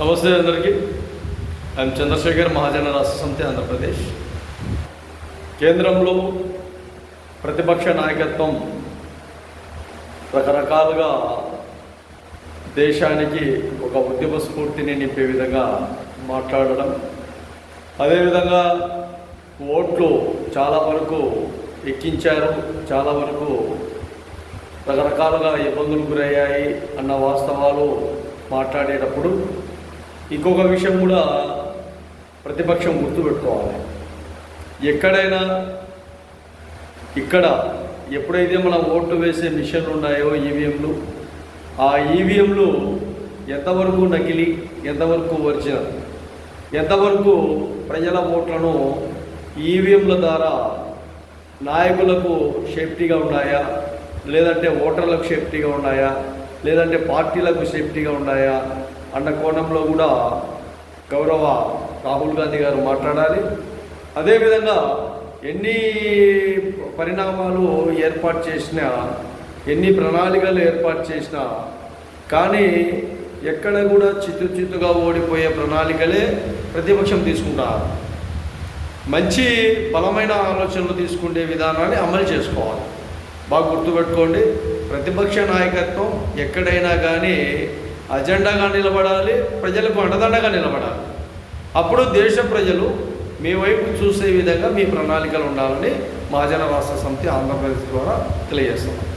నమస్తే అందరికీ. ఐఎమ్ చంద్రశేఖర్, మహాజన రాష్ట్ర సమితి, ఆంధ్రప్రదేశ్. కేంద్రంలో ప్రతిపక్ష నాయకత్వం రకరకాలుగా దేశానికి ఒక ఉద్యమ స్ఫూర్తిని నింపే విధంగా మాట్లాడడం, అదేవిధంగా ఓట్లు చాలా వరకు ఎక్కించారు, చాలా వరకు రకరకాలుగా ఇబ్బందులు గురయ్యాయి అన్న వాస్తవాలు మాట్లాడేటప్పుడు ఇంకొక విషయం కూడా ప్రతిపక్షం గుర్తుపెట్టుకోవాలి. ఎక్కడైనా ఇక్కడ ఎప్పుడైతే మనం ఓట్లు వేసే మిషన్లు ఉన్నాయో, ఈవీఎంలు, ఆ ఈవీఎంలు ఎంతవరకు నకిలీ, ఎంతవరకు ఒరిజినల్, ఎంతవరకు ప్రజల ఓట్లను ఈవీఎంల ద్వారా నాయకులకు సేఫ్టీగా ఉన్నాయా, లేదంటే ఓటర్లకు సేఫ్టీగా ఉన్నాయా, లేదంటే పార్టీలకు సేఫ్టీగా ఉన్నాయా అన్న కోణంలో కూడా గౌరవ రాహుల్ గాంధీ గారు మాట్లాడాలి. అదేవిధంగా ఎన్ని పరిణామాలు ఏర్పాటు చేసినా, ఎన్ని ప్రణాళికలు ఏర్పాటు చేసినా కానీ ఎక్కడ కూడా చిత్తుగా ఓడిపోయే ప్రణాళికలే ప్రతిపక్షం తీసుకుంటారు. మంచి బలమైన ఆలోచనలు తీసుకునే విధానాన్ని అమలు చేసుకోవాలి. బాగా గుర్తుపెట్టుకోండి, ప్రతిపక్ష నాయకత్వం ఎక్కడైనా కానీ అజెండాగా నిలబడాలి, ప్రజలకు అండదండగా నిలబడాలి. అప్పుడు దేశ ప్రజలు మీ వైపు చూసే విధంగా మీ ప్రణాళికలు ఉండాలని మహాజన రాష్ట్ర సమితి ఆంధ్రప్రదేశ్ ద్వారా తెలియజేస్తున్నాం.